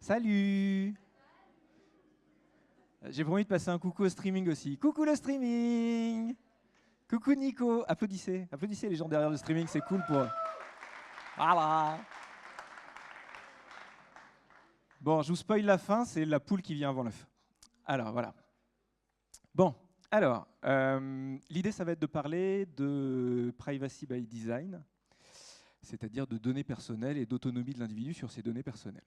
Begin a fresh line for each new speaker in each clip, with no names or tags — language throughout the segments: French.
Salut! J'ai promis de passer un coucou au streaming aussi. Coucou le streaming! Coucou Nico! Applaudissez, applaudissez les gens derrière le streaming, c'est cool pour eux. Voilà! Bon, je vous spoil la fin, c'est la poule qui vient avant l'œuf. Alors, voilà. Bon, alors, l'idée, ça va être de parler de privacy by design, c'est-à-dire de données personnelles et d'autonomie de l'individu sur ces données personnelles.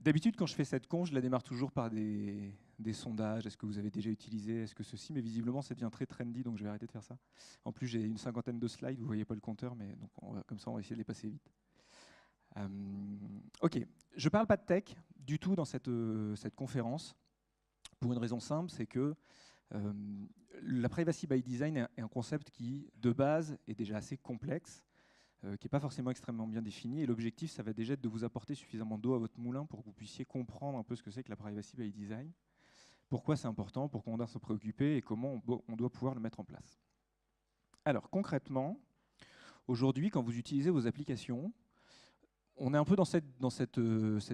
D'habitude, quand je fais cette conf, je la démarre toujours par des sondages. Est-ce que vous avez déjà utilisé? Est-ce que ceci? Mais visiblement, ça devient très trendy, donc je vais arrêter de faire ça. En plus, j'ai une 50aine de slides, vous ne voyez pas le compteur, mais donc comme ça, on va essayer de les passer vite. Ok, je ne parle pas de tech du tout dans cette conférence, pour une raison simple, c'est que la privacy by design est un concept qui, de base, est déjà assez complexe, qui n'est pas forcément extrêmement bien défini. Et l'objectif, ça va déjà être de vous apporter suffisamment d'eau à votre moulin pour que vous puissiez comprendre un peu ce que c'est que la privacy by design, pourquoi c'est important, pourquoi on doit s'en préoccuper et comment on doit pouvoir le mettre en place. Alors concrètement, aujourd'hui, quand vous utilisez vos applications, on est un peu dans cette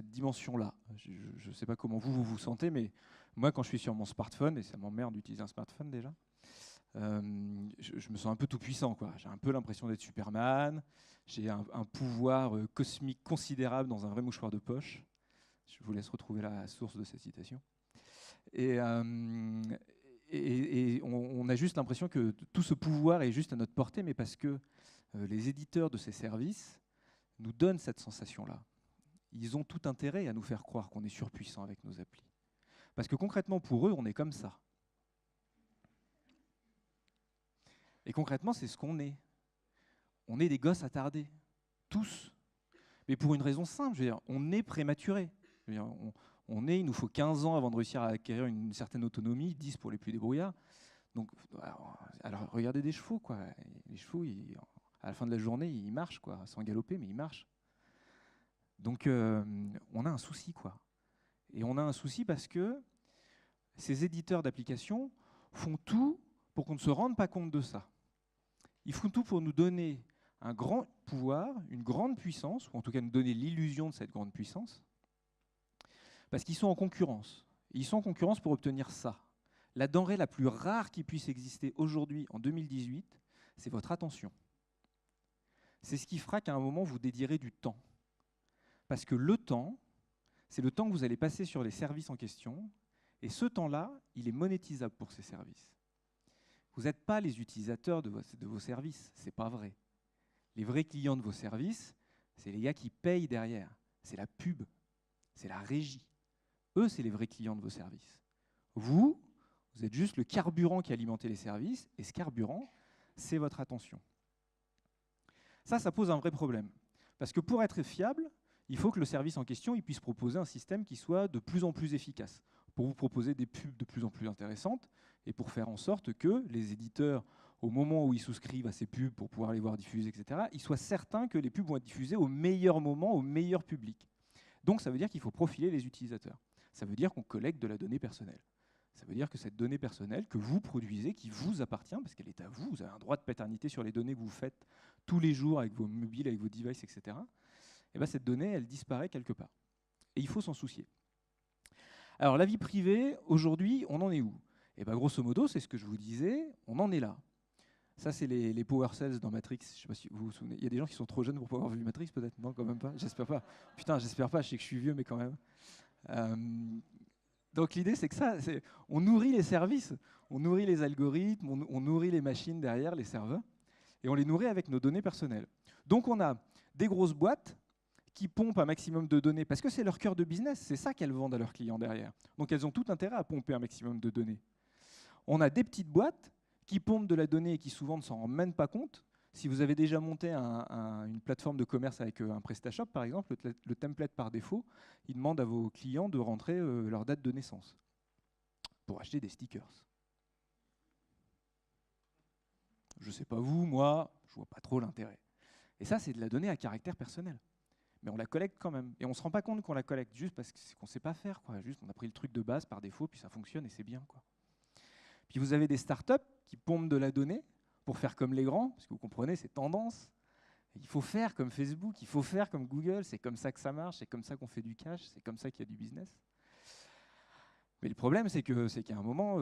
dimension-là. Je ne sais pas comment vous vous sentez, mais moi, quand je suis sur mon smartphone, et ça m'emmerde d'utiliser un smartphone déjà, je me sens un peu tout puissant, quoi. J'ai un peu l'impression d'être Superman. J'ai un pouvoir cosmique considérable dans un vrai mouchoir de poche. Je vous laisse retrouver la source de cette citation. Et on a juste l'impression que tout ce pouvoir est juste à notre portée, mais parce que les éditeurs de ces services nous donnent cette sensation-là. Ils ont tout intérêt à nous faire croire qu'on est surpuissant avec nos applis. Parce que concrètement, pour eux, on est comme ça. Et concrètement, c'est ce qu'on est. On est des gosses attardés, tous. Mais pour une raison simple, je veux dire, on est prématuré. Il nous faut 15 ans avant de réussir à acquérir une certaine autonomie, 10 pour les plus débrouillards. Donc, alors regardez des chevaux, quoi. Les chevaux, à la fin de la journée, ils marchent, quoi, sans galoper, mais ils marchent. Donc, on a un souci, quoi. Et on a un souci parce que ces éditeurs d'applications font tout pour qu'on ne se rende pas compte de ça. Ils font tout pour nous donner un grand pouvoir, une grande puissance, ou en tout cas nous donner l'illusion de cette grande puissance, parce qu'ils sont en concurrence. Et ils sont en concurrence pour obtenir ça. La denrée la plus rare qui puisse exister aujourd'hui, en 2018, c'est votre attention. C'est ce qui fera qu'à un moment, vous dédierez du temps. Parce que le temps, c'est le temps que vous allez passer sur les services en question, et ce temps-là, il est monétisable pour ces services. Vous n'êtes pas les utilisateurs de vos services, ce n'est pas vrai. Les vrais clients de vos services, c'est les gars qui payent derrière. C'est la pub, c'est la régie. Eux, c'est les vrais clients de vos services. Vous êtes juste le carburant qui alimente les services, et ce carburant, c'est votre attention. Ça pose un vrai problème. Parce que pour être fiable, il faut que le service en question il puisse proposer un système qui soit de plus en plus efficace, pour vous proposer des pubs de plus en plus intéressantes, et pour faire en sorte que les éditeurs, au moment où ils souscrivent à ces pubs pour pouvoir les voir diffuser, etc., ils soient certains que les pubs vont être diffusées au meilleur moment, au meilleur public. Donc ça veut dire qu'il faut profiler les utilisateurs. Ça veut dire qu'on collecte de la donnée personnelle. Ça veut dire que cette donnée personnelle que vous produisez, qui vous appartient, parce qu'elle est à vous, vous avez un droit de paternité sur les données que vous faites tous les jours avec vos mobiles, avec vos devices, etc., et bien cette donnée, elle disparaît quelque part. Et il faut s'en soucier. Alors la vie privée, aujourd'hui, on en est où? Et bien grosso modo, c'est ce que je vous disais, on en est là. Ça, c'est les power cells dans Matrix. Je ne sais pas si vous vous souvenez. Il y a des gens qui sont trop jeunes pour pouvoir avoir vu Matrix, peut-être? Non, quand même pas. J'espère pas. Putain, j'espère pas. Je sais que je suis vieux, mais quand même. Donc l'idée, c'est que ça, on nourrit les services, on nourrit les algorithmes, on nourrit les machines derrière, les serveurs, et on les nourrit avec nos données personnelles. Donc on a des grosses boîtes qui pompent un maximum de données, parce que c'est leur cœur de business, c'est ça qu'elles vendent à leurs clients derrière. Donc elles ont tout intérêt à pomper un maximum de données. On a des petites boîtes qui pompent de la donnée et qui souvent ne s'en rendent même pas compte. Si vous avez déjà monté une plateforme de commerce avec un PrestaShop, par exemple, le template par défaut, il demande à vos clients de rentrer leur date de naissance pour acheter des stickers. Je ne sais pas vous, moi, je ne vois pas trop l'intérêt. Et ça, c'est de la donnée à caractère personnel. Mais on la collecte quand même. Et on ne se rend pas compte qu'on la collecte juste parce qu'on ne sait pas faire, quoi. Juste, on a pris le truc de base par défaut, puis ça fonctionne et c'est bien, quoi. Puis vous avez des startups qui pompent de la donnée pour faire comme les grands, parce que vous comprenez, c'est tendance. Il faut faire comme Facebook, il faut faire comme Google, c'est comme ça que ça marche, c'est comme ça qu'on fait du cash, c'est comme ça qu'il y a du business. Mais le problème, c'est qu'à un moment,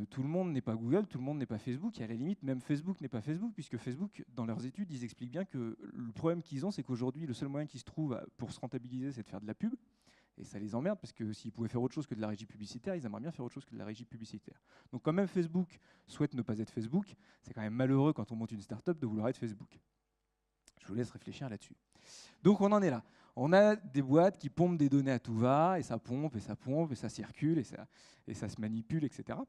tout le monde n'est pas Google, tout le monde n'est pas Facebook, et à la limite, même Facebook n'est pas Facebook, puisque Facebook, dans leurs études, ils expliquent bien que le problème qu'ils ont, c'est qu'aujourd'hui, le seul moyen qui se trouve pour se rentabiliser, c'est de faire de la pub, et ça les emmerde, parce que s'ils pouvaient faire autre chose que de la régie publicitaire, ils aimeraient bien faire autre chose que de la régie publicitaire. Donc quand même Facebook souhaite ne pas être Facebook, c'est quand même malheureux quand on monte une start-up de vouloir être Facebook. Je vous laisse réfléchir là-dessus. Donc on en est là. On a des boîtes qui pompent des données à tout va, et ça pompe, et ça pompe, et ça circule, et ça se manipule, etc.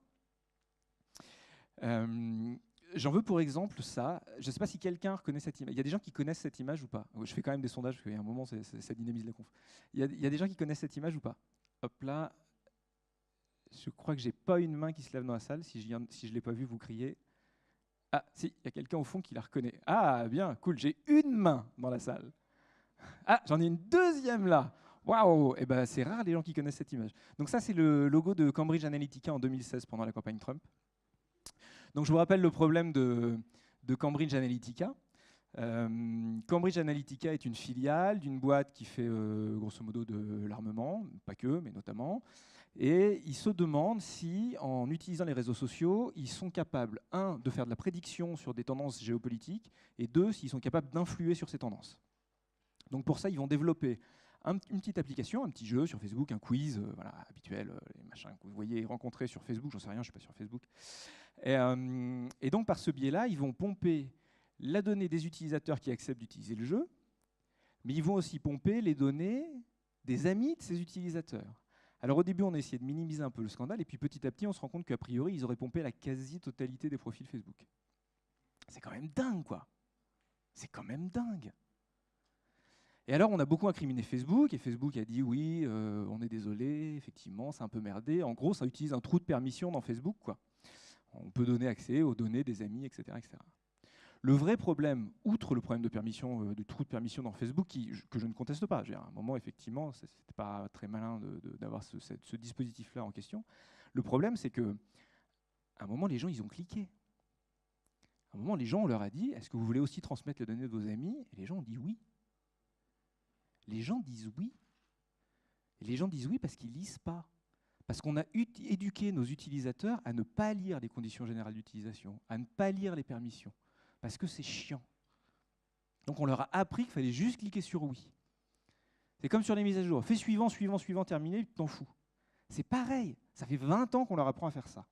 J'en veux pour exemple ça. Je ne sais pas si quelqu'un reconnaît cette image. Il y a des gens qui connaissent cette image ou pas? Je fais quand même des sondages, parce qu'il y a un moment, ça dynamise la conf. Il y a des gens qui connaissent cette image ou pas? Hop là. Je crois que j'ai pas une main qui se lève dans la salle. Si je ne l'ai pas vu, vous criez. Ah, si, il y a quelqu'un au fond qui la reconnaît. Ah, bien, cool, j'ai une main dans la salle. Ah, j'en ai une deuxième là. Waouh! Eh ben, c'est rare les gens qui connaissent cette image. Donc ça, c'est le logo de Cambridge Analytica en 2016 pendant la campagne Trump. Donc je vous rappelle le problème de Cambridge Analytica. Cambridge Analytica est une filiale d'une boîte qui fait grosso modo de l'armement, pas que, mais notamment. Et ils se demandent si, en utilisant les réseaux sociaux, ils sont capables, un, de faire de la prédiction sur des tendances géopolitiques, et deux, s'ils sont capables d'influer sur ces tendances. Donc pour ça, ils vont développer une petite application, un petit jeu sur Facebook, un quiz voilà, habituel, les machins que vous voyez rencontrer sur Facebook, j'en sais rien, je ne suis pas sur Facebook. Et donc par ce biais-là, ils vont pomper la donnée des utilisateurs qui acceptent d'utiliser le jeu, mais ils vont aussi pomper les données des amis de ces utilisateurs. Alors au début, on a essayé de minimiser un peu le scandale, et puis petit à petit, on se rend compte qu'a priori, ils auraient pompé la quasi-totalité des profils Facebook. C'est quand même dingue, quoi. C'est quand même dingue. Et alors, on a beaucoup incriminé Facebook, et Facebook a dit oui, on est désolé, effectivement, c'est un peu merdé. En gros, ça utilise un trou de permission dans Facebook, quoi. On peut donner accès aux données des amis, etc., etc. Le vrai problème, outre le problème de permission, du trou de permission dans Facebook, que je ne conteste pas, à un moment, effectivement, ce n'était pas très malin d'avoir ce dispositif-là en question. Le problème, c'est qu'à un moment, les gens, ils ont cliqué. À un moment, les gens, on leur a dit, est-ce que vous voulez aussi transmettre les données de vos amis? Et les gens ont dit oui. Les gens disent oui. Et les gens disent oui parce qu'ils ne lisent pas. Parce qu'on a éduqué nos utilisateurs à ne pas lire les conditions générales d'utilisation, à ne pas lire les permissions. Parce que c'est chiant. Donc on leur a appris qu'il fallait juste cliquer sur oui. C'est comme sur les mises à jour. Fais suivant, suivant, suivant, terminé, tu t'en fous. C'est pareil. Ça fait 20 ans qu'on leur apprend à faire ça.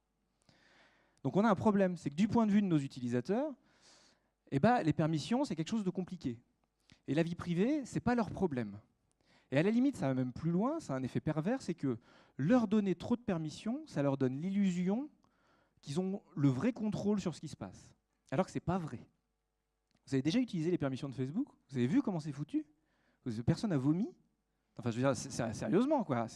Donc on a un problème. C'est que du point de vue de nos utilisateurs, eh ben, les permissions, c'est quelque chose de compliqué. Et la vie privée, ce n'est pas leur problème. Et à la limite, ça va même plus loin, ça a un effet pervers, c'est que leur donner trop de permissions, ça leur donne l'illusion qu'ils ont le vrai contrôle sur ce qui se passe. Alors que ce n'est pas vrai. Vous avez déjà utilisé les permissions de Facebook? Vous avez vu comment c'est foutu? Personne n'a vomi? Enfin, je veux dire, sérieusement, quoi.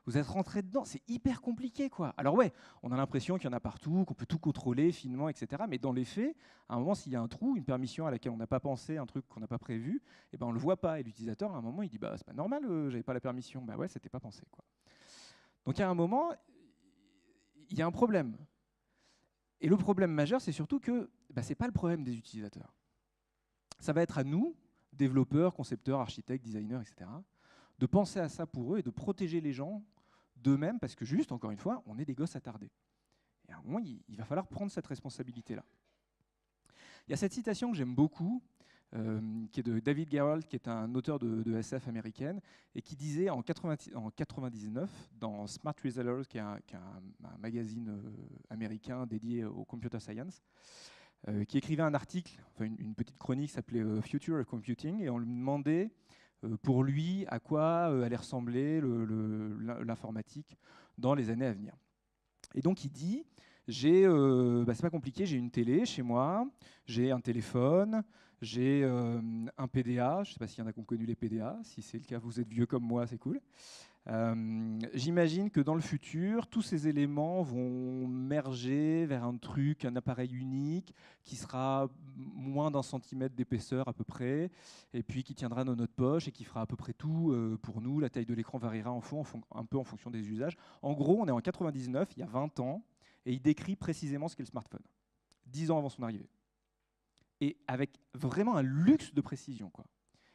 Vous êtes rentré dedans, c'est hyper compliqué, quoi. Alors ouais, on a l'impression qu'il y en a partout, qu'on peut tout contrôler finement, etc. Mais dans les faits, à un moment, s'il y a un trou, une permission à laquelle on n'a pas pensé, un truc qu'on n'a pas prévu, eh ben, on ne le voit pas. Et l'utilisateur, à un moment, il dit bah, c'est pas normal, j'avais pas la permission. Bah ouais, c'était pas pensé, quoi. Donc à un moment, il y a un problème. Et le problème majeur, c'est surtout que bah, ce n'est pas le problème des utilisateurs. Ça va être à nous, développeurs, concepteurs, architectes, designers, etc., de penser à ça pour eux et de protéger les gens d'eux-mêmes, parce que juste, encore une fois, on est des gosses attardés. Et à un moment, il va falloir prendre cette responsabilité-là. Il y a cette citation que j'aime beaucoup, qui est de David Gerrold, qui est un auteur de SF américaine, et qui disait en 99, dans Smart Resellers, qui est un magazine américain dédié au computer science, qui écrivait un article, enfin une petite chronique qui s'appelait Future of Computing, et on lui demandait pour lui à quoi allait ressembler l'informatique dans les années à venir. Et donc il dit, c'est pas compliqué, j'ai une télé chez moi, j'ai un téléphone, j'ai un PDA, je ne sais pas s'il y en a qui ont connu les PDA, si c'est le cas, vous êtes vieux comme moi, c'est cool. J'imagine que dans le futur, tous ces éléments vont merger vers un truc, un appareil unique, qui sera moins d'1 centimètre d'épaisseur à peu près, et puis qui tiendra dans notre poche et qui fera à peu près tout pour nous. La taille de l'écran variera un peu en fonction des usages. En gros, on est en 99, il y a 20 ans, et il décrit précisément ce qu'est le smartphone, 10 ans avant son arrivée. et avec vraiment un luxe de précision, quoi.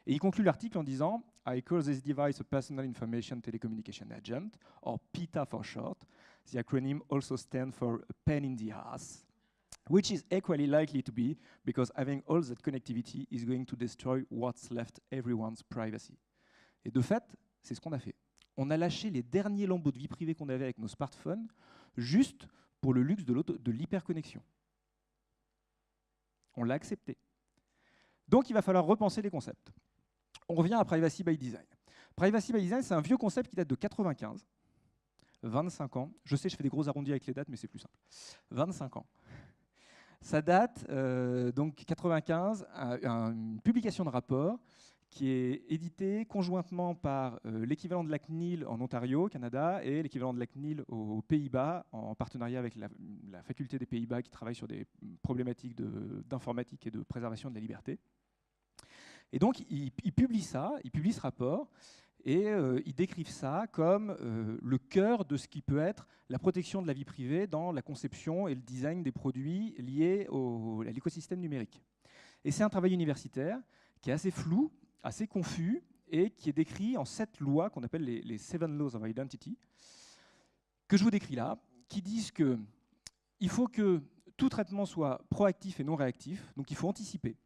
Et il conclut l'article en disant « I call this device a Personal Information Telecommunication Agent, or PITA for short. The acronym also stands for a pain in the ass, which is equally likely to be because having all that connectivity is going to destroy what's left everyone's privacy. » Et de fait, c'est ce qu'on a fait. On a lâché les derniers lambeaux de vie privée qu'on avait avec nos smartphones, juste pour le luxe de l'hyperconnexion. On l'a accepté. Donc il va falloir repenser les concepts. On revient à Privacy by Design. Privacy by Design, c'est un vieux concept qui date de 95, 25 ans. Je sais, je fais des gros arrondis avec les dates, mais c'est plus simple. 25 ans. Ça date, donc 95, une publication de rapport qui est édité conjointement par l'équivalent de la CNIL en Ontario, au Canada, et l'équivalent de la CNIL aux Pays-Bas, en partenariat avec la faculté des Pays-Bas qui travaille sur des problématiques d'informatique et de préservation de la liberté. Et donc, ils publient ça, ils publient ce rapport, et ils décrivent ça comme le cœur de ce qui peut être la protection de la vie privée dans la conception et le design des produits liés à l'écosystème numérique. Et c'est un travail universitaire qui est assez flou, assez confus, et qui est décrit en 7 lois qu'on appelle les Seven Laws of Identity, que je vous décris là, qui disent qu'il faut que tout traitement soit proactif et non réactif, donc il faut anticiper.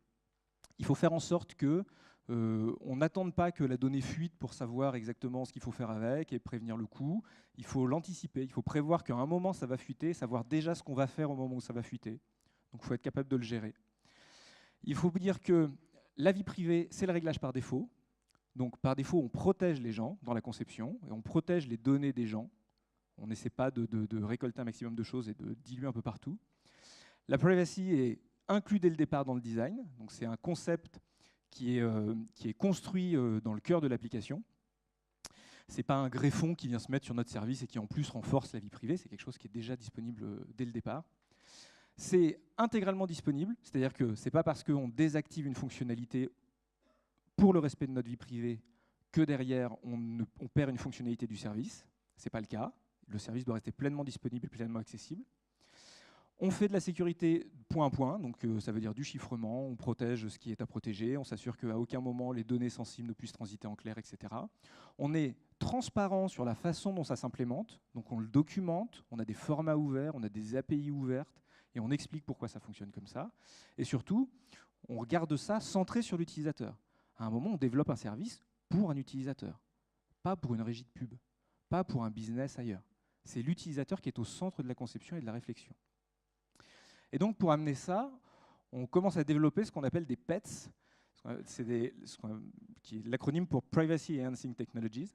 Il faut faire en sorte que on n'attende pas que la donnée fuite pour savoir exactement ce qu'il faut faire avec et prévenir le coût. Il faut l'anticiper, il faut prévoir qu'à un moment ça va fuiter, savoir déjà ce qu'on va faire au moment où ça va fuiter. Donc il faut être capable de le gérer. Il faut vous dire que la vie privée, c'est le réglage par défaut. Donc par défaut, on protège les gens dans la conception et on protège les données des gens. On n'essaie pas de récolter un maximum de choses et de diluer un peu partout. La privacy est inclus dès le départ dans le design. Donc c'est un concept qui est construit dans le cœur de l'application. Ce n'est pas un greffon qui vient se mettre sur notre service et qui en plus renforce la vie privée, c'est quelque chose qui est déjà disponible dès le départ. C'est intégralement disponible, c'est-à-dire que ce n'est pas parce qu'on désactive une fonctionnalité pour le respect de notre vie privée que derrière on perd une fonctionnalité du service. Ce n'est pas le cas. Le service doit rester pleinement disponible et pleinement accessible. On fait de la sécurité point à point, donc ça veut dire du chiffrement, on protège ce qui est à protéger, on s'assure qu'à aucun moment les données sensibles ne puissent transiter en clair, etc. On est transparent sur la façon dont ça s'implémente, donc on le documente, on a des formats ouverts, on a des API ouvertes, et on explique pourquoi ça fonctionne comme ça. Et surtout, on regarde ça centré sur l'utilisateur. À un moment, on développe un service pour un utilisateur, pas pour une régie de pub, pas pour un business ailleurs. C'est l'utilisateur qui est au centre de la conception et de la réflexion. Et donc, pour amener ça, on commence à développer ce qu'on appelle des PETs, qui est l'acronyme pour Privacy Enhancing Technologies.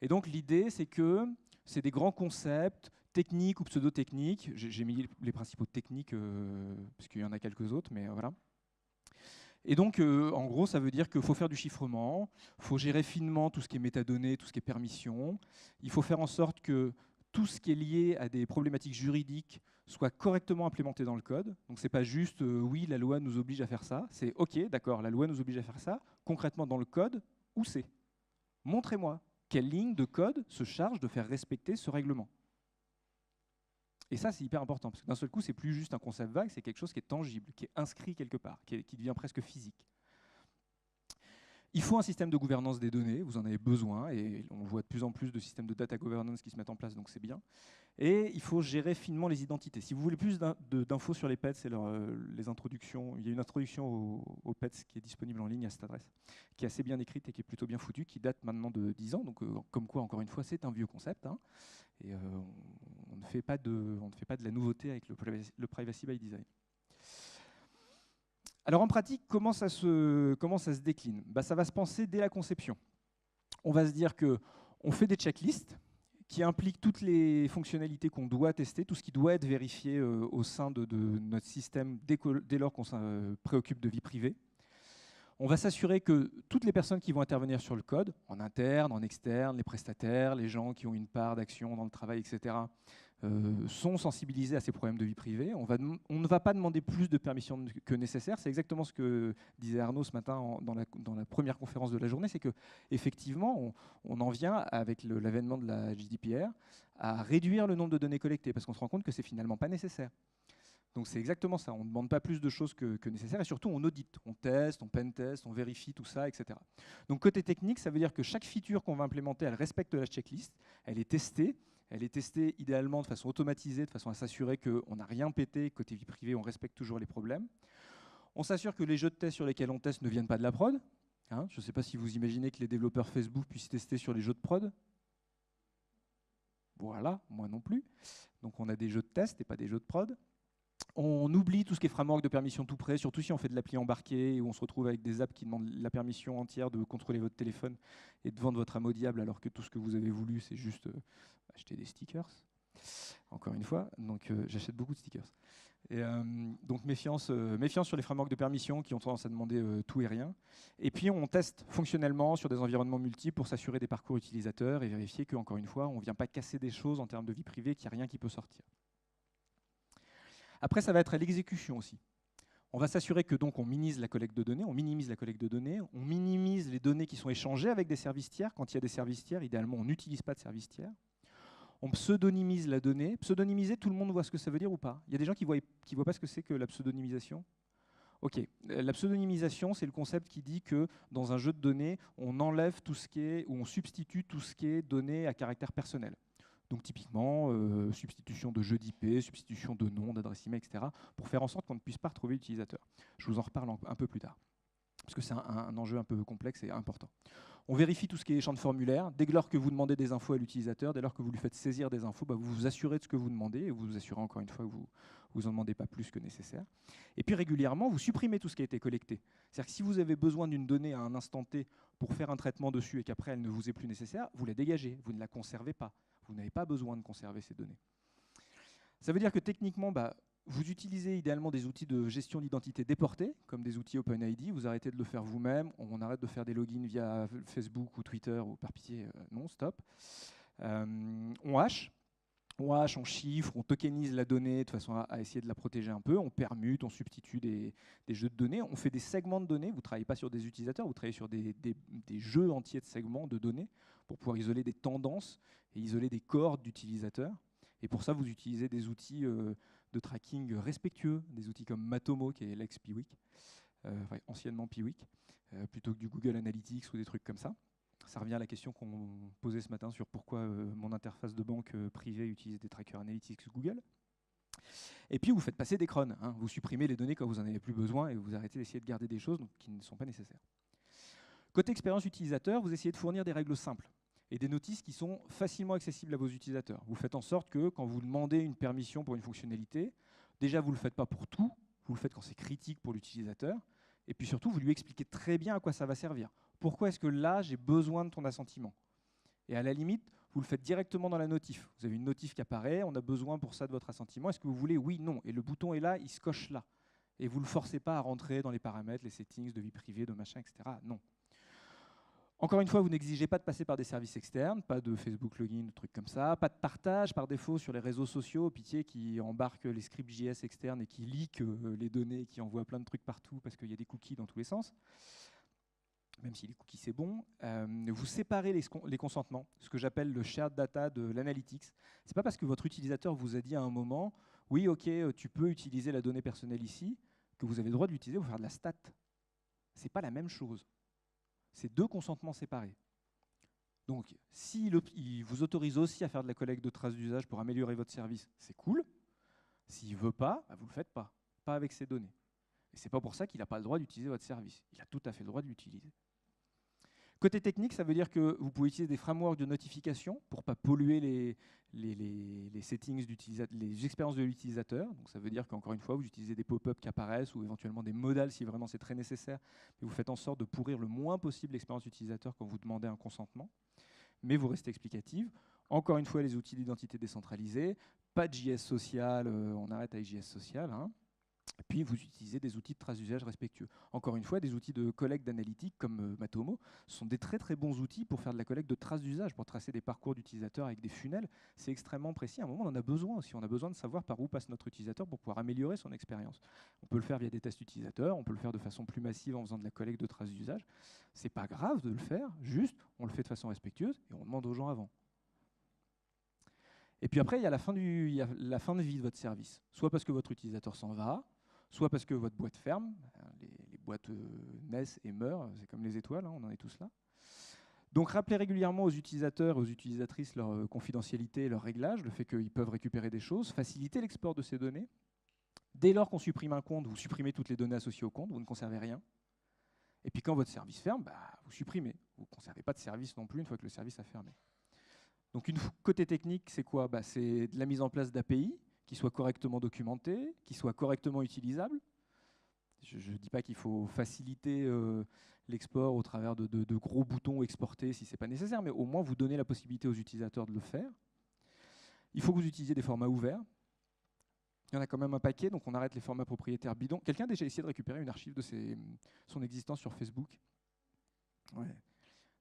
Et donc, l'idée, c'est que c'est des grands concepts techniques ou pseudo-techniques. J'ai mis les principaux techniques, parce qu'il y en a quelques autres, mais voilà. Et donc, en gros, ça veut dire qu'il faut faire du chiffrement, il faut gérer finement tout ce qui est métadonnées, tout ce qui est permission. Il faut faire en sorte que tout ce qui est lié à des problématiques juridiques soit correctement implémenté dans le code. Donc c'est pas juste oui, la loi nous oblige à faire ça, c'est ok, d'accord, la loi nous oblige à faire ça, concrètement dans le code, où c'est? Montrez-moi quelle ligne de code se charge de faire respecter ce règlement. Et ça, c'est hyper important, parce que d'un seul coup, c'est plus juste un concept vague, c'est quelque chose qui est tangible, qui est inscrit quelque part, qui devient presque physique. Il faut un système de gouvernance des données, vous en avez besoin, et on voit de plus en plus de systèmes de data governance qui se mettent en place, donc c'est bien. Et il faut gérer finement les identités. Si vous voulez plus d'infos sur les PETs, c'est les introductions. Il y a une introduction aux PETs qui est disponible en ligne à cette adresse, qui est assez bien écrite et qui est plutôt bien foutue, qui date maintenant de 10 ans, donc comme quoi, encore une fois, c'est un vieux concept. Hein, et on ne fait pas de la nouveauté avec le Privacy by Design. Alors en pratique, comment ça se décline? Ça va se penser dès la conception. On va se dire qu'on fait des checklists qui impliquent toutes les fonctionnalités qu'on doit tester, tout ce qui doit être vérifié au sein de notre système dès lors qu'on se préoccupe de vie privée. On va s'assurer que toutes les personnes qui vont intervenir sur le code, en interne, en externe, les prestataires, les gens qui ont une part d'action dans le travail, etc., sont sensibilisés à ces problèmes de vie privée. On ne va pas demander plus de permissions que nécessaire. C'est exactement ce que disait Arnaud ce matin dans la première conférence de la journée, c'est qu'effectivement, on en vient, avec l'avènement de la GDPR, à réduire le nombre de données collectées, parce qu'on se rend compte que c'est finalement pas nécessaire. Donc c'est exactement ça, on ne demande pas plus de choses que nécessaire, et surtout on audite, on teste, on pen-test, on vérifie tout ça, etc. Donc côté technique, ça veut dire que chaque feature qu'on va implémenter, elle respecte la checklist, elle est testée idéalement de façon automatisée, de façon à s'assurer qu'on n'a rien pété, côté vie privée, on respecte toujours les problèmes. On s'assure que les jeux de test sur lesquels on teste ne viennent pas de la prod. Hein, je ne sais pas si vous imaginez que les développeurs Facebook puissent tester sur les jeux de prod. Voilà, moi non plus. Donc on a des jeux de test et pas des jeux de prod. On oublie tout ce qui est framework de permission tout près, surtout si on fait de l'appli embarqué, où on se retrouve avec des apps qui demandent la permission entière de contrôler votre téléphone et de vendre votre âme au diable, alors que tout ce que vous avez voulu, c'est juste acheter des stickers. Encore une fois, donc j'achète beaucoup de stickers. Et, donc méfiance sur les frameworks de permission qui ont tendance à demander tout et rien. Et puis on teste fonctionnellement sur des environnements multiples pour s'assurer des parcours utilisateurs et vérifier qu'encore une fois, on ne vient pas casser des choses en termes de vie privée, qu'il n'y a rien qui peut sortir. Après, ça va être à l'exécution aussi. On va s'assurer que donc on minimise la collecte de données, on minimise les données qui sont échangées avec des services tiers. Quand il y a des services tiers, idéalement, on n'utilise pas de services tiers. On pseudonymise la donnée. Pseudonymiser, tout le monde voit ce que ça veut dire ou pas? Il y a des gens qui ne voient pas ce que c'est que la pseudonymisation. Ok, la pseudonymisation, c'est le concept qui dit que dans un jeu de données, on enlève tout ce qui est, ou on substitue tout ce qui est données à caractère personnel. Donc typiquement, substitution de jeu d'IP, substitution de nom, d'adresse email, etc., pour faire en sorte qu'on ne puisse pas retrouver l'utilisateur. Je vous en reparle un peu plus tard, parce que c'est un enjeu un peu complexe et important. On vérifie tout ce qui est champ de formulaire. Dès lors que vous demandez des infos à l'utilisateur, dès lors que vous lui faites saisir des infos, vous vous assurez de ce que vous demandez, et vous vous assurez encore une fois que vous n'en demandez pas plus que nécessaire. Et puis régulièrement, vous supprimez tout ce qui a été collecté. C'est-à-dire que si vous avez besoin d'une donnée à un instant T pour faire un traitement dessus et qu'après elle ne vous est plus nécessaire, vous la dégagez, vous ne la conservez pas. Vous n'avez pas besoin de conserver ces données. Ça veut dire que techniquement, vous utilisez idéalement des outils de gestion d'identité déportés, comme des outils OpenID. Vous arrêtez de le faire vous-même. On arrête de faire des logins via Facebook ou Twitter, ou par pitié, non, stop. On hash, on chiffre, on tokenise la donnée de façon à essayer de la protéger un peu. On permute, on substitue des jeux de données. On fait des segments de données. Vous ne travaillez pas sur des utilisateurs, vous travaillez sur des jeux entiers de segments de données pour pouvoir isoler des tendances et isoler des cohortes d'utilisateurs. Et pour ça, vous utilisez des outils de tracking respectueux, des outils comme Matomo, qui est l'ex-Piwik, anciennement Piwik, plutôt que du Google Analytics ou des trucs comme ça. Ça revient à la question qu'on posait ce matin sur pourquoi mon interface de banque privée utilise des trackers Analytics Google. Et puis, vous faites passer des cron. Hein. Vous supprimez les données quand vous n'en avez plus besoin et vous arrêtez d'essayer de garder des choses qui ne sont pas nécessaires. Côté expérience utilisateur, vous essayez de fournir des règles simples et des notices qui sont facilement accessibles à vos utilisateurs. Vous faites en sorte que quand vous demandez une permission pour une fonctionnalité, déjà vous ne le faites pas pour tout, vous le faites quand c'est critique pour l'utilisateur, et puis surtout vous lui expliquez très bien à quoi ça va servir. Pourquoi est-ce que là j'ai besoin de ton assentiment? Et à la limite, vous le faites directement dans la notif. Vous avez une notif qui apparaît, on a besoin pour ça de votre assentiment, est-ce que vous voulez oui, non? Et le bouton est là, il se coche là. Et vous ne le forcez pas à rentrer dans les paramètres, les settings de vie privée, de machin, etc. Non. Encore une fois, vous n'exigez pas de passer par des services externes, pas de Facebook login, de trucs comme ça, pas de partage par défaut sur les réseaux sociaux, pitié, qui embarquent les scripts JS externes et qui leakent les données et qui envoient plein de trucs partout parce qu'il y a des cookies dans tous les sens. Même si les cookies c'est bon, vous séparez les consentements, ce que j'appelle le shared data de l'analytics. C'est pas parce que votre utilisateur vous a dit à un moment, oui, ok, tu peux utiliser la donnée personnelle ici, que vous avez le droit de l'utiliser pour faire de la stat. C'est pas la même chose. C'est deux consentements séparés. Donc, s'il vous autorise aussi à faire de la collecte de traces d'usage pour améliorer votre service, c'est cool. S'il ne veut pas, vous ne le faites pas. Pas avec ces données. Et ce n'est pas pour ça qu'il n'a pas le droit d'utiliser votre service. Il a tout à fait le droit de l'utiliser. Côté technique, ça veut dire que vous pouvez utiliser des frameworks de notification pour ne pas polluer les settings les expériences de l'utilisateur. Donc ça veut dire qu'encore une fois, vous utilisez des pop-up qui apparaissent ou éventuellement des modals si vraiment c'est très nécessaire. Mais vous faites en sorte de pourrir le moins possible l'expérience utilisateur quand vous demandez un consentement. Mais vous restez explicative. Encore une fois, les outils d'identité décentralisée. Pas de JS social, on arrête avec JS social. Hein. Et puis, vous utilisez des outils de trace d'usage respectueux. Encore une fois, des outils de collecte d'analytique comme Matomo sont des très très bons outils pour faire de la collecte de traces d'usage, pour tracer des parcours d'utilisateurs avec des funnels. C'est extrêmement précis. À un moment, on en a besoin aussi. On a besoin de savoir par où passe notre utilisateur pour pouvoir améliorer son expérience. On peut le faire via des tests utilisateurs, on peut le faire de façon plus massive en faisant de la collecte de traces d'usage. C'est pas grave de le faire, juste on le fait de façon respectueuse et on demande aux gens avant. Et puis après, il y a la fin de vie de votre service. Soit parce que votre utilisateur s'en va, soit parce que votre boîte ferme. Les boîtes naissent et meurent, c'est comme les étoiles, hein, on en est tous là. Donc rappelez régulièrement aux utilisateurs et aux utilisatrices leur confidentialité et leurs réglages, le fait qu'ils peuvent récupérer des choses, faciliter l'export de ces données. Dès lors qu'on supprime un compte, vous supprimez toutes les données associées au compte, vous ne conservez rien. Et puis quand votre service ferme, vous supprimez. Vous ne conservez pas de service non plus une fois que le service a fermé. Donc côté technique, c'est quoi? C'est de la mise en place d'API qui soient correctement documentées, qui soient correctement utilisables. Je ne dis pas qu'il faut faciliter l'export au travers de gros boutons exportés si ce n'est pas nécessaire, mais au moins vous donnez la possibilité aux utilisateurs de le faire. Il faut que vous utilisiez des formats ouverts. Il y en a quand même un paquet, donc on arrête les formats propriétaires bidons. Quelqu'un a déjà essayé de récupérer une archive de son existence sur Facebook? Ouais.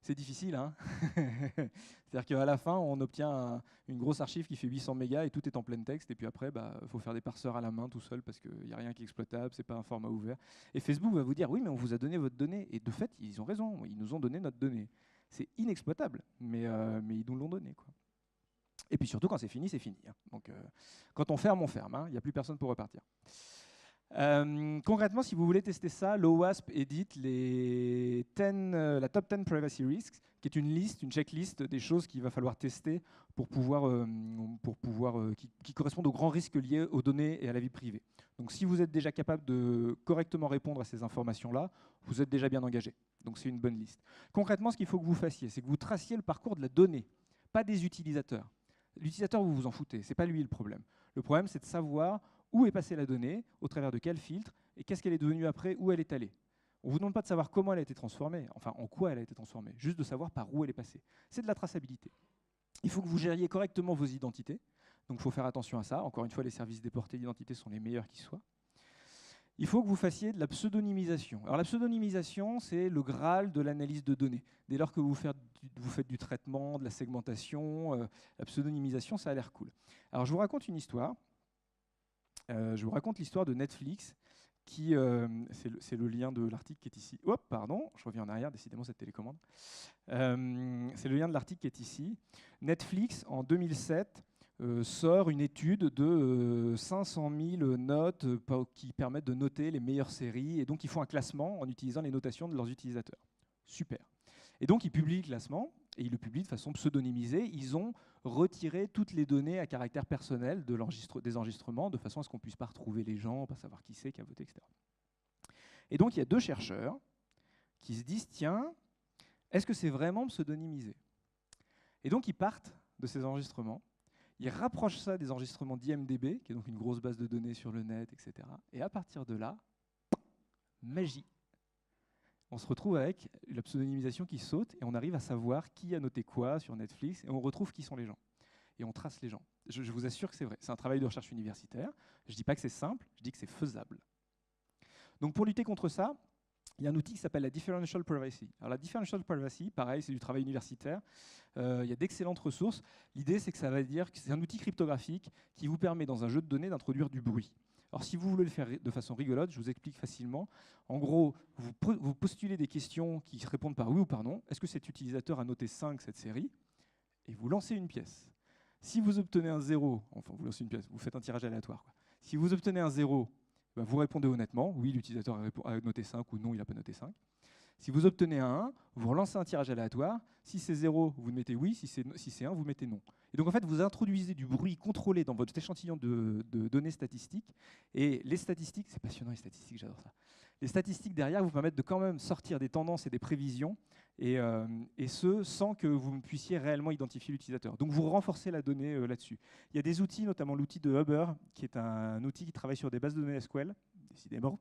C'est difficile, hein. C'est-à-dire qu'à la fin, on obtient une grosse archive qui fait 800 mégas et tout est en plein texte. Et puis après, faut faire des parseurs à la main tout seul parce qu'il n'y a rien qui est exploitable, c'est pas un format ouvert. Et Facebook va vous dire, oui, mais on vous a donné votre donnée. Et de fait, ils ont raison, ils nous ont donné notre donnée. C'est inexploitable, mais ils nous l'ont donné, quoi. Et puis surtout, quand c'est fini, c'est fini. Hein. Donc, quand on ferme, hein. Il n'y a plus personne pour repartir. Concrètement, si vous voulez tester ça, l'OWASP édite la Top 10 Privacy Risks, qui est une checklist des choses qu'il va falloir tester pour pouvoir qui correspondent aux grands risques liés aux données et à la vie privée. Donc si vous êtes déjà capable de correctement répondre à ces informations-là, vous êtes déjà bien engagé. Donc c'est une bonne liste. Concrètement, ce qu'il faut que vous fassiez, c'est que vous traciez le parcours de la donnée, pas des utilisateurs. L'utilisateur, vous vous en foutez, c'est pas lui le problème. Le problème, c'est de savoir où est passée la donnée, au travers de quel filtre, et qu'est-ce qu'elle est devenue après, où elle est allée. On ne vous demande pas de savoir comment elle a été transformée, enfin en quoi elle a été transformée, juste de savoir par où elle est passée. C'est de la traçabilité. Il faut que vous gériez correctement vos identités, donc il faut faire attention à ça. Encore une fois, les services déportés d'identité sont les meilleurs qui soient. Il faut que vous fassiez de la pseudonymisation. Alors la pseudonymisation, c'est le Graal de l'analyse de données. Dès lors que vous faites du traitement, de la segmentation, la pseudonymisation, ça a l'air cool. Alors je vous raconte une histoire. Je vous raconte l'histoire de Netflix, c'est le lien de l'article qui est ici. Hop, pardon, je reviens en arrière, décidément cette télécommande. C'est le lien de l'article qui est ici. Netflix, en 2007, sort une étude de 500 000 notes qui permettent de noter les meilleures séries, et donc ils font un classement en utilisant les notations de leurs utilisateurs. Super. Et donc ils publient le classement, et ils le publient de façon pseudonymisée. Ils ont retiré toutes les données à caractère personnel des enregistrements, de façon à ce qu'on ne puisse pas retrouver les gens, pas savoir qui c'est qui a voté, etc. Et donc il y a 2 chercheurs qui se disent, tiens, est-ce que c'est vraiment pseudonymisé? Et donc ils partent de ces enregistrements, ils rapprochent ça des enregistrements d'IMDb, qui est donc une grosse base de données sur le net, etc. Et à partir de là, magie. On se retrouve avec la pseudonymisation qui saute et on arrive à savoir qui a noté quoi sur Netflix et on retrouve qui sont les gens. Et on trace les gens. Je vous assure que c'est vrai. C'est un travail de recherche universitaire. Je ne dis pas que c'est simple, je dis que c'est faisable. Donc pour lutter contre ça, il y a un outil qui s'appelle la Differential Privacy. Alors la Differential Privacy, pareil, c'est du travail universitaire. Il y a d'excellentes ressources. L'idée, c'est que ça va dire que c'est un outil cryptographique qui vous permet, dans un jeu de données, d'introduire du bruit. Alors si vous voulez le faire de façon rigolote, je vous explique facilement. En gros, vous postulez des questions qui se répondent par oui ou par non. Est-ce que cet utilisateur a noté 5 cette série? Et vous lancez une pièce. Si vous obtenez un 0, enfin vous lancez une pièce, vous faites un tirage aléatoire, quoi. Si vous obtenez un 0, vous répondez honnêtement, oui, l'utilisateur a noté 5 ou non, il n'a pas noté 5. Si vous obtenez un 1, vous relancez un tirage aléatoire. Si c'est 0, vous mettez oui. Si c'est 1, vous mettez non. Et donc, en fait, vous introduisez du bruit contrôlé dans votre échantillon de données statistiques. Et les statistiques, c'est passionnant les statistiques, j'adore ça. Les statistiques derrière vous permettent de quand même sortir des tendances et des prévisions, et ce, sans que vous ne puissiez réellement identifier l'utilisateur. Donc, vous renforcez la donnée là-dessus. Il y a des outils, notamment l'outil de Uber, qui est un outil qui travaille sur des bases de données SQL, décidément,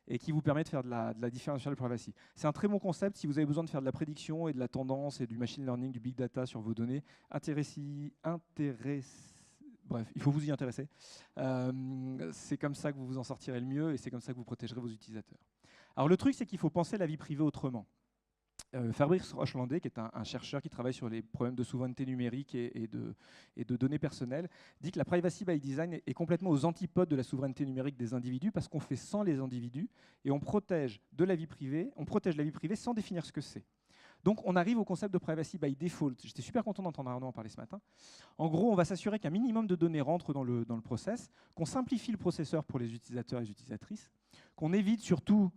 et qui vous permet de faire de la differential privacy. C'est un très bon concept si vous avez besoin de faire de la prédiction et de la tendance et du machine learning, du big data sur vos données. Bref, il faut vous y intéresser. C'est comme ça que vous vous en sortirez le mieux et c'est comme ça que vous protégerez vos utilisateurs. Alors le truc, c'est qu'il faut penser la vie privée autrement. Fabrice Rochelandais, qui est un chercheur qui travaille sur les problèmes de souveraineté numérique et de données personnelles, dit que la privacy by design est complètement aux antipodes de la souveraineté numérique des individus parce qu'on fait sans les individus et on protège la vie privée sans définir ce que c'est. Donc on arrive au concept de privacy by default. J'étais super content d'entendre Arnaud en parler ce matin. En gros, on va s'assurer qu'un minimum de données rentrent dans le process, qu'on simplifie le processeur pour les utilisateurs et les utilisatrices, qu'on évite surtout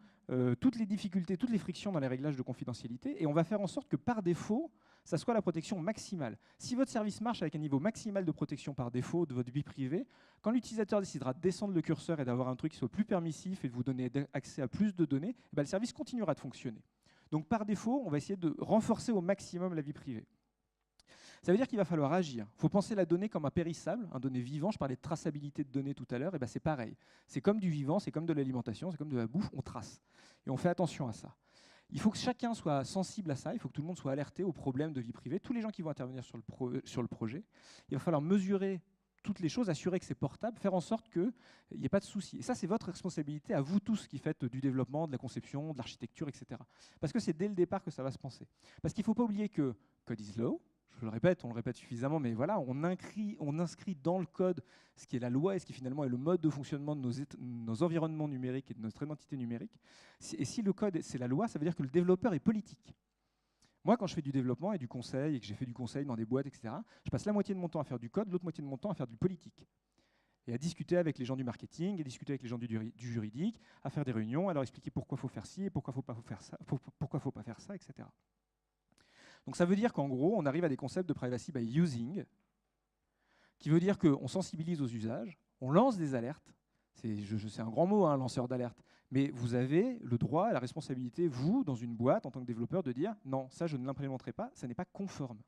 toutes les difficultés, toutes les frictions dans les réglages de confidentialité, et on va faire en sorte que par défaut, ça soit la protection maximale. Si votre service marche avec un niveau maximal de protection par défaut de votre vie privée, quand l'utilisateur décidera de descendre le curseur et d'avoir un truc qui soit plus permissif et de vous donner accès à plus de données, eh ben, le service continuera de fonctionner. Donc par défaut, on va essayer de renforcer au maximum la vie privée. Ça veut dire qu'il va falloir agir. Il faut penser la donnée comme un périssable, un donné vivant. Je parlais de traçabilité de données tout à l'heure, et ben c'est pareil. C'est comme du vivant, c'est comme de l'alimentation, c'est comme de la bouffe, on trace. Et on fait attention à ça. Il faut que chacun soit sensible à ça, il faut que tout le monde soit alerté aux problèmes de vie privée, tous les gens qui vont intervenir sur le projet. Il va falloir mesurer toutes les choses, assurer que c'est portable, faire en sorte qu'il n'y ait pas de soucis. Et ça, c'est votre responsabilité à vous tous qui faites du développement, de la conception, de l'architecture, etc. Parce que c'est dès le départ que ça va se penser. Parce qu'il ne faut pas oublier que code is law, je le répète, on le répète suffisamment, mais voilà, on inscrit dans le code ce qui est la loi et ce qui finalement est le mode de fonctionnement de nos environnements numériques et de notre identité numérique. Et si le code, c'est la loi, ça veut dire que le développeur est politique. Moi, quand je fais du développement et du conseil, et que j'ai fait du conseil dans des boîtes, etc., je passe la moitié de mon temps à faire du code, l'autre moitié de mon temps à faire du politique. Et à discuter avec les gens du marketing, à discuter avec les gens du juridique, à faire des réunions, à leur expliquer pourquoi il faut faire ci, et pourquoi il ne faut pas faire ça, pourquoi faut pas faire ça, etc. Donc ça veut dire qu'en gros, on arrive à des concepts de privacy by using, qui veut dire qu'on sensibilise aux usages, on lance des alertes, c'est un grand mot, hein, lanceur d'alerte, mais vous avez le droit, la responsabilité, vous, dans une boîte, en tant que développeur, de dire « non, ça je ne l'implémenterai pas, ça n'est pas conforme ».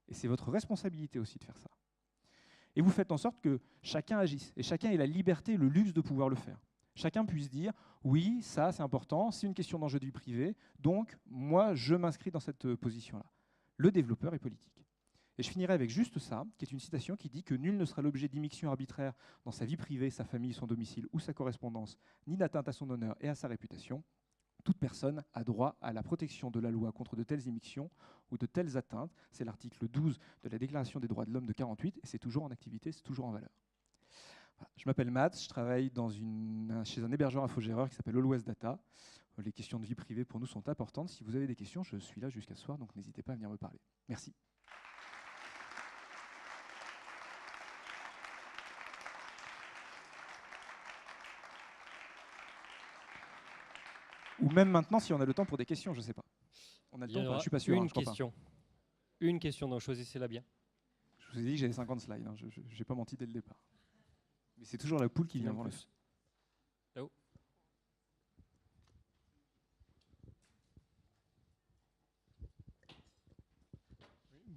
Et c'est votre responsabilité aussi de faire ça. Et vous faites en sorte que chacun agisse, et chacun ait la liberté, le luxe de pouvoir le faire. Chacun puisse dire « oui, ça c'est important, c'est une question d'enjeu de vie privée, donc moi je m'inscris dans cette position-là ». Le développeur est politique. Et je finirai avec juste ça, qui est une citation qui dit que nul ne sera l'objet d'immixtions arbitraires dans sa vie privée, sa famille, son domicile ou sa correspondance, ni d'atteinte à son honneur et à sa réputation. Toute personne a droit à la protection de la loi contre de telles immixtions ou de telles atteintes. C'est l'article 12 de la Déclaration des droits de l'homme de 48, et c'est toujours en activité, c'est toujours en valeur. Voilà. Je m'appelle Mats, je travaille chez un hébergeur infogéreur qui s'appelle Always Data. Les questions de vie privée pour nous sont importantes. Si vous avez des questions, je suis là jusqu'à ce soir, donc n'hésitez pas à venir me parler. Merci. Ou même maintenant, si on a le temps pour des questions, je ne sais pas. On a le temps, je ne suis pas sûr.
Une question, donc choisissez-la bien.
Je vous ai dit que j'avais 50 slides, hein. Je n'ai pas menti dès le départ. Mais c'est toujours la poule qui vient avant l'œuf.
Là-haut.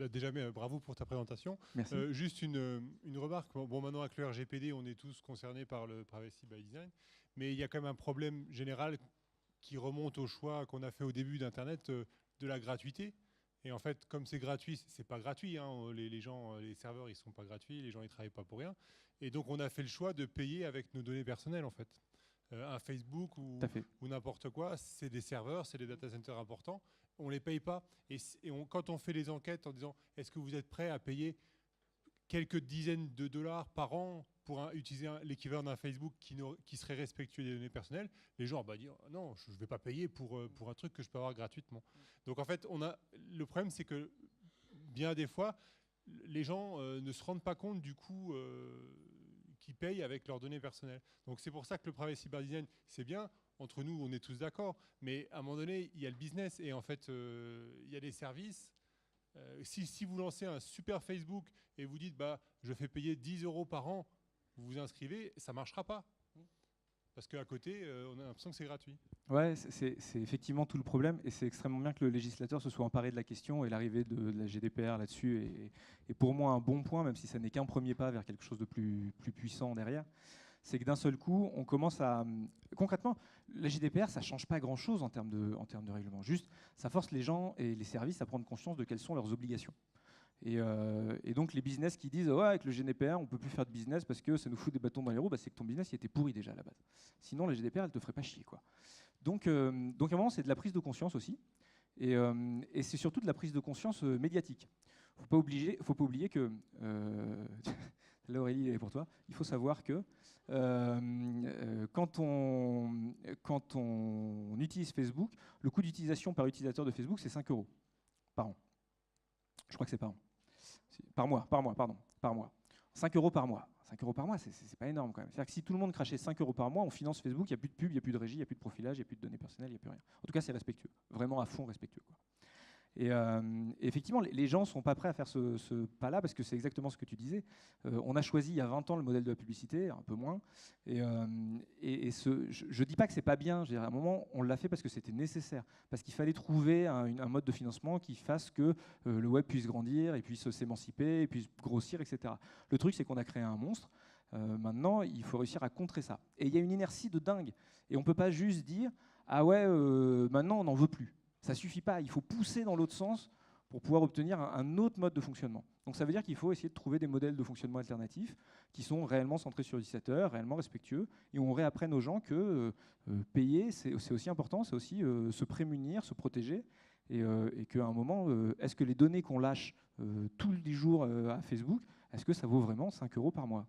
Déjà, bravo pour ta présentation.
Merci.
Juste une remarque. Bon, maintenant, avec le RGPD, on est tous concernés par le Privacy by Design. Mais il y a quand même un problème général qui remonte au choix qu'on a fait au début d'Internet de la gratuité. Et en fait, comme c'est gratuit, c'est pas gratuit. Hein. Les serveurs, ils sont pas gratuits. Les gens, ils travaillent pas pour rien. Et donc, on a fait le choix de payer avec nos données personnelles, en fait. Un Facebook ou n'importe quoi, c'est des serveurs, c'est des data centers importants. On ne les paye pas. Quand on fait les enquêtes en disant est-ce que vous êtes prêt à payer quelques dizaines de dollars par an pour utiliser l'équivalent d'un Facebook qui serait respectueux des données personnelles, les gens vont dire non, je ne vais pas payer pour un truc que je peux avoir gratuitement. Donc en fait, le problème, c'est que bien des fois, les gens ne se rendent pas compte du coût qu'ils payent avec leurs données personnelles. Donc c'est pour ça que le privacy by design, c'est bien. Entre nous, on est tous d'accord, mais à un moment donné, il y a le business et en fait, il y a des services. Si vous lancez un super Facebook et vous dites je fais payer 10 € par an, vous vous inscrivez, ça ne marchera pas. Parce qu'à côté, on a l'impression que c'est gratuit.
Ouais, c'est effectivement tout le problème, et c'est extrêmement bien que le législateur se soit emparé de la question, et l'arrivée de la GDPR là-dessus est pour moi un bon point, même si ça n'est qu'un premier pas vers quelque chose de plus puissant derrière. C'est que d'un seul coup, on commence à... Concrètement, la GDPR, ça ne change pas grand-chose en termes de règlement. Juste, ça force les gens et les services à prendre conscience de quelles sont leurs obligations. Et donc, les business qui disent avec le GDPR, on ne peut plus faire de business parce que ça nous fout des bâtons dans les roues, c'est que ton business il était pourri déjà à la base. Sinon, la GDPR, elle ne te ferait pas chier, quoi. Donc, à un moment, c'est de la prise de conscience aussi. Et c'est surtout de la prise de conscience médiatique. faut pas oublier que, là Aurélie, elle est pour toi, il faut savoir que quand on utilise Facebook, le coût d'utilisation par utilisateur de Facebook, c'est 5 € par an. Je crois que c'est par an. Par mois, pardon, par mois. 5 € par mois. 5 € par mois, c'est pas énorme quand même. C'est-à-dire que si tout le monde crachait 5 € par mois, on finance Facebook, il n'y a plus de pub, il n'y a plus de régie, il n'y a plus de profilage, il n'y a plus de données personnelles, il n'y a plus rien. En tout cas, c'est respectueux. Vraiment à fond respectueux, quoi. Et effectivement, les gens ne sont pas prêts à faire ce pas-là parce que c'est exactement ce que tu disais. On a choisi il y a 20 ans le modèle de la publicité, un peu moins. Je ne dis pas que ce n'est pas bien. Je veux dire, à un moment, on l'a fait parce que c'était nécessaire. Parce qu'il fallait trouver un mode de financement qui fasse que le web puisse grandir et puisse s'émanciper et puisse grossir, etc. Le truc, c'est qu'on a créé un monstre. Maintenant, il faut réussir à contrer ça. Et il y a une inertie de dingue. Et on ne peut pas juste dire « Ah ouais, maintenant, on n'en veut plus ». Ça ne suffit pas, il faut pousser dans l'autre sens pour pouvoir obtenir un autre mode de fonctionnement. Donc ça veut dire qu'il faut essayer de trouver des modèles de fonctionnement alternatifs qui sont réellement centrés sur l'utilisateur, réellement respectueux, et où on réapprenne aux gens que payer, c'est aussi important, c'est aussi se prémunir, se protéger, et qu'à un moment, est-ce que les données qu'on lâche tous les jours à Facebook, est-ce que ça vaut vraiment 5 € par mois ?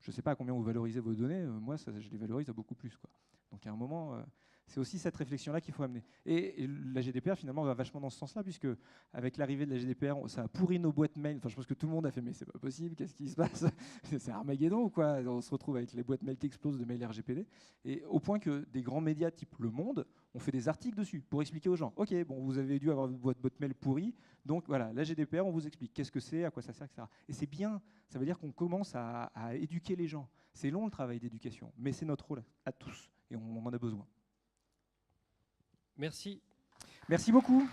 Je ne sais pas à combien vous valorisez vos données, moi je les valorise à beaucoup plus, quoi. Donc à un moment... c'est aussi cette réflexion-là qu'il faut amener. Et la GDPR, finalement, va vachement dans ce sens-là, puisque avec l'arrivée de la GDPR, ça a pourri nos boîtes mail. Enfin, je pense que tout le monde a fait, mais c'est pas possible, qu'est-ce qui se passe ? C'est Armageddon ou quoi ? On se retrouve avec les boîtes mail qui explosent de mail RGPD. Et au point que des grands médias type Le Monde ont fait des articles dessus pour expliquer aux gens. OK, bon, vous avez dû avoir votre boîte mail pourrie, donc voilà, la GDPR, on vous explique qu'est-ce que c'est, à quoi ça sert, etc. Et c'est bien, ça veut dire qu'on commence à éduquer les gens. C'est long le travail d'éducation, mais c'est notre rôle à tous, et on en a besoin.
Merci.
Merci beaucoup.